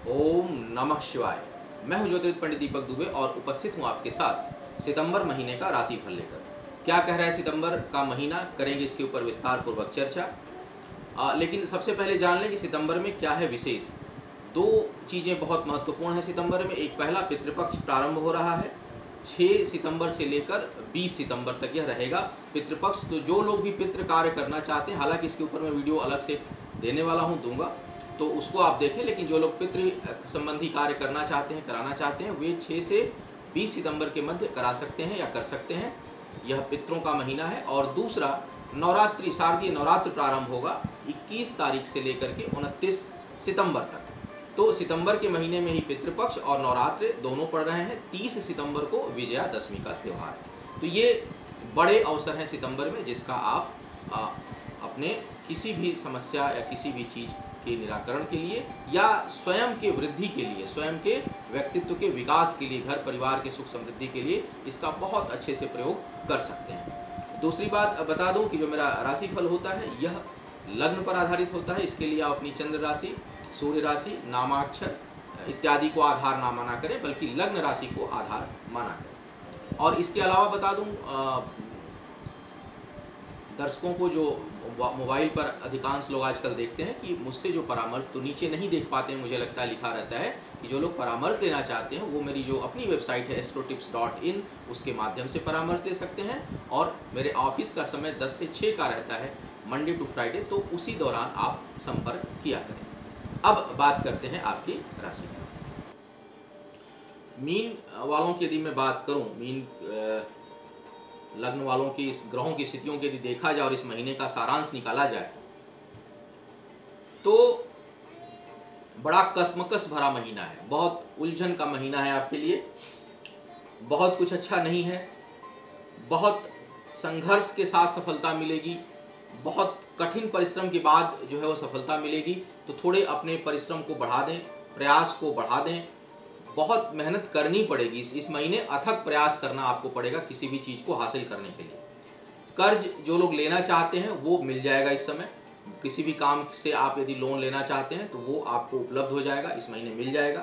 ओम नमः शिवाय। मैं हूं ज्योतिष पंडित दीपक दुबे और उपस्थित हूं आपके साथ सितंबर महीने का राशिफल लेकर। क्या कह रहा है सितंबर का महीना, करेंगे इसके ऊपर विस्तार पूर्वक चर्चा। लेकिन सबसे पहले जान लें कि सितंबर में क्या है विशेष। दो चीज़ें बहुत महत्वपूर्ण हैं सितंबर में। एक, पहला पितृपक्ष प्रारंभ हो रहा है 6 सितंबर से लेकर 20 सितंबर तक यह रहेगा पितृपक्ष। तो जो लोग भी पितृ कार्य करना चाहते हैं, हालांकि इसके ऊपर मैं वीडियो अलग से देने वाला हूं, दूंगा, तो उसको आप देखें। लेकिन जो लोग पितृ संबंधी कार्य करना चाहते हैं, कराना चाहते हैं, वे 6 से 20 सितंबर के मध्य करा सकते हैं या कर सकते हैं। यह पितरों का महीना है। और दूसरा, नवरात्रि, शारदीय नवरात्र प्रारंभ होगा 21 तारीख से लेकर के 29 सितंबर तक। तो सितंबर के महीने में ही पितृपक्ष और नवरात्र दोनों पड़ रहे हैं। 30 सितंबर को विजयादशमी का त्यौहार है। तो ये बड़े अवसर हैं सितंबर में, जिसका आप अपने किसी भी समस्या या किसी भी चीज़ के निराकरण के लिए या स्वयं के वृद्धि के लिए, स्वयं के व्यक्तित्व के विकास के लिए, घर परिवार के सुख समृद्धि के लिए इसका बहुत अच्छे से प्रयोग कर सकते हैं। दूसरी बात बता दूं कि जो मेरा राशिफल होता है यह लग्न पर आधारित होता है। इसके लिए आप अपनी चंद्र राशि, सूर्य राशि, नामाक्षर इत्यादि को आधार ना माना करें, बल्कि लग्न राशि को आधार माना करें। और इसके अलावा बता दूं दर्शकों को, जो मोबाइल पर अधिकांश लोग आजकल देखते हैं, कि मुझसे जो परामर्श तो नीचे नहीं देख पाते हैं, मुझे लगता है लिखा रहता है कि जो लोग परामर्श लेना चाहते हैं वो मेरी जो अपनी वेबसाइट है astrotips.in उसके माध्यम से परामर्श ले सकते हैं। और मेरे ऑफिस का समय 10 से 6 का रहता है, मंडे टू फ्राइडे, तो उसी दौरान आप संपर्क किया करें। अब बात करते हैं आपकी राशि की। मीन वालों की यदि मैं बात करूं, मीन लग्न वालों की इस ग्रहों की स्थितियों के यदि देखा जाए और इस महीने का सारांश निकाला जाए तो बड़ा कसमकस भरा महीना है। बहुत उलझन का महीना है आपके लिए। बहुत कुछ अच्छा नहीं है। बहुत संघर्ष के साथ सफलता मिलेगी। बहुत कठिन परिश्रम के बाद जो है वो सफलता मिलेगी। तो थोड़े अपने परिश्रम को बढ़ा दें, प्रयास को बढ़ा दें। बहुत मेहनत करनी पड़ेगी इस महीने। अथक प्रयास करना आपको पड़ेगा किसी भी चीज़ को हासिल करने के लिए। कर्ज जो लोग लेना चाहते हैं वो मिल जाएगा इस समय। किसी भी काम से आप यदि लोन लेना चाहते हैं तो वो आपको उपलब्ध हो जाएगा, इस महीने मिल जाएगा।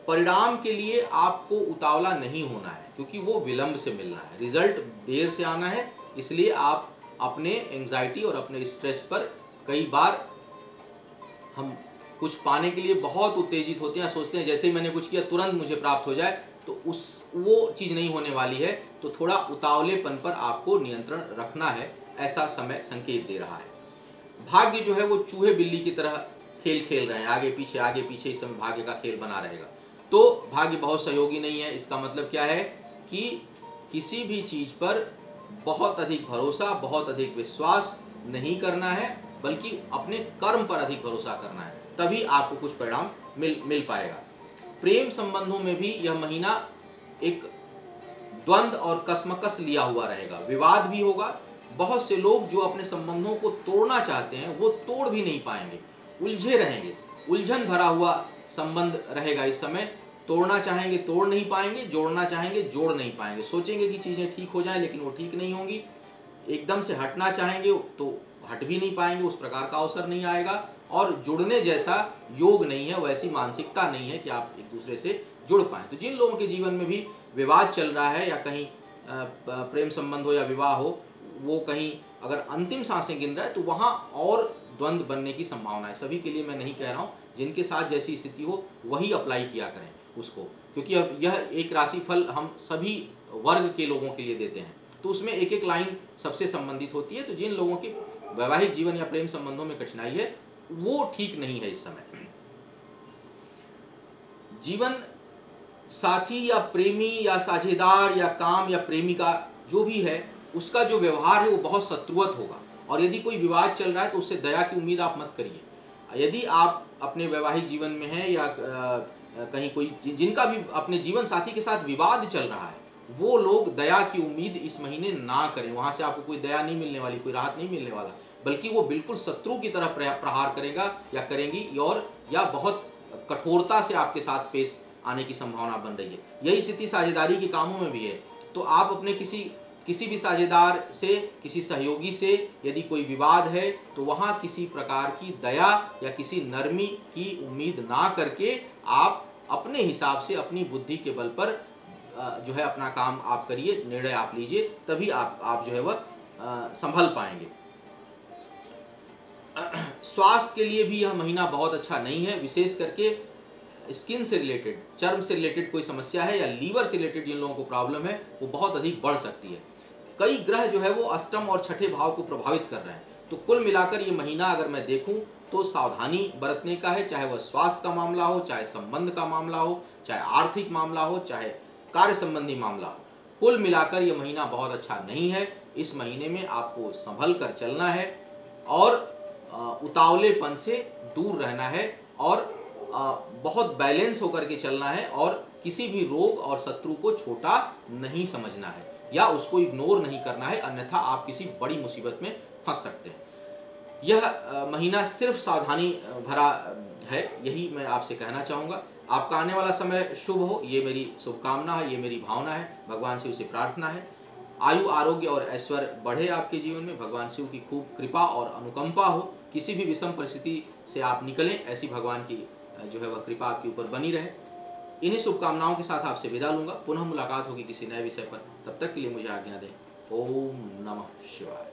परिणाम के लिए आपको उतावला नहीं होना है, क्योंकि वो विलंब से मिलना है, रिजल्ट देर से आना है। इसलिए आप अपने एंग्जाइटी और अपने स्ट्रेस पर कई बार हम कुछ पाने के लिए बहुत उत्तेजित होते हैं, सोचते हैं जैसे ही मैंने कुछ किया तुरंत मुझे प्राप्त हो जाए, तो वो चीज़ नहीं होने वाली है। तो थोड़ा उतावलेपन पर आपको नियंत्रण रखना है, ऐसा समय संकेत दे रहा है। भाग्य जो है वो चूहे बिल्ली की तरह खेल खेल रहे हैं, आगे पीछे इस समय भाग्य का खेल बना रहेगा। तो भाग्य बहुत सहयोगी नहीं है। इसका मतलब क्या है कि किसी भी चीज़ पर बहुत अधिक भरोसा, बहुत अधिक विश्वास नहीं करना है, बल्कि अपने कर्म पर अधिक भरोसा करना है, तभी आपको कुछ परिणाम मिल पाएगा। प्रेम संबंधों में भी यह महीना एक द्वंद्व और कसमकस लिया हुआ रहेगा। विवाद भी होगा। बहुत से लोग जो अपने संबंधों को तोड़ना चाहते हैं वो तोड़ भी नहीं पाएंगे, उलझे रहेंगे। उलझन भरा हुआ संबंध रहेगा इस समय। तोड़ना चाहेंगे तोड़ नहीं पाएंगे, जोड़ना चाहेंगे जोड़ नहीं पाएंगे। सोचेंगे कि चीज़ें ठीक हो जाएं, लेकिन वो ठीक नहीं होंगी। एकदम से हटना चाहेंगे तो हट भी नहीं पाएंगे, उस प्रकार का अवसर नहीं आएगा। और जुड़ने जैसा योग नहीं है, वैसी मानसिकता नहीं है कि आप एक दूसरे से जुड़ पाएं। तो जिन लोगों के जीवन में भी विवाद चल रहा है, या कहीं प्रेम संबंध हो या विवाह हो, वो कहीं अगर अंतिम सांसें गिन रहा है, तो वहाँ और द्वंद्व बनने की संभावना है। सभी के लिए मैं नहीं कह रहा हूँ, जिनके साथ जैसी स्थिति हो वही अप्लाई किया करें उसको, क्योंकि अब यह एक राशिफल हम सभी वर्ग के लोगों के लिए देते हैं, तो उसमें एक एक लाइन सबसे संबंधित होती है। तो जिन लोगों की वैवाहिक जीवन या प्रेम संबंधों में कठिनाई है वो ठीक नहीं है इस समय। जीवन साथी या प्रेमी या साझेदार या काम या प्रेमिका जो भी है, उसका जो व्यवहार है वो बहुत शत्रुवत होगा। और यदि कोई विवाद चल रहा है तो उससे दया की उम्मीद आप मत करिए। यदि आप अपने वैवाहिक जीवन में हैं या कहीं कोई जिनका भी अपने जीवन साथी के साथ विवाद चल रहा है, वो लोग दया की उम्मीद इस महीने ना करें। वहां से आपको कोई दया नहीं मिलने वाली, कोई राहत नहीं मिलने वाला, बल्कि वो बिल्कुल शत्रु की तरह प्रहार करेगा या करेंगी, और या बहुत कठोरता से आपके साथ पेश आने की संभावना बन रही है। यही स्थिति साझेदारी के कामों में भी है। तो आप अपने किसी किसी भी साझेदार से, किसी सहयोगी से यदि कोई विवाद है तो वहाँ किसी प्रकार की दया या किसी नरमी की उम्मीद ना करके आप अपने हिसाब से अपनी बुद्धि के बल पर जो है अपना काम आप करिए, निर्णय आप लीजिए, तभी आप जो है वह संभल पाएंगे। स्वास्थ्य के लिए भी यह महीना बहुत अच्छा नहीं है। विशेष करके स्किन से रिलेटेड, चर्म से रिलेटेड कोई समस्या है या लीवर से रिलेटेड जिन लोगों को प्रॉब्लम है वो बहुत अधिक बढ़ सकती है। कई ग्रह जो है वो अष्टम और छठे भाव को प्रभावित कर रहे हैं। तो कुल मिलाकर ये महीना अगर मैं देखूं तो सावधानी बरतने का है, चाहे वह स्वास्थ्य का मामला हो, चाहे संबंध का मामला हो, चाहे आर्थिक मामला हो, चाहे कार्य संबंधी मामला हो। कुल मिलाकर ये महीना बहुत अच्छा नहीं है। इस महीने में आपको संभल कर चलना है और उतावलेपन से दूर रहना है और बहुत बैलेंस होकर के चलना है और किसी भी रोग और शत्रु को छोटा नहीं समझना है या उसको इग्नोर नहीं करना है, अन्यथा आप किसी बड़ी मुसीबत में फंस सकते हैं। यह महीना सिर्फ सावधानी भरा है, यही मैं आपसे कहना चाहूँगा। आपका आने वाला समय शुभ हो, ये मेरी शुभकामना है, ये मेरी भावना है, भगवान शिव से प्रार्थना है। आयु, आरोग्य और ऐश्वर्य बढ़े आपके जीवन में, भगवान शिव की खूब कृपा और अनुकंपा हो, किसी भी विषम परिस्थिति से आप निकलें, ऐसी भगवान की जो है वह कृपा आपके ऊपर बनी रहे। इन्हीं शुभकामनाओं के साथ आपसे विदा लूंगा। पुनः मुलाकात होगी किसी नए विषय पर। तब तक के लिए मुझे आज्ञा दें। ओम नमः शिवाय।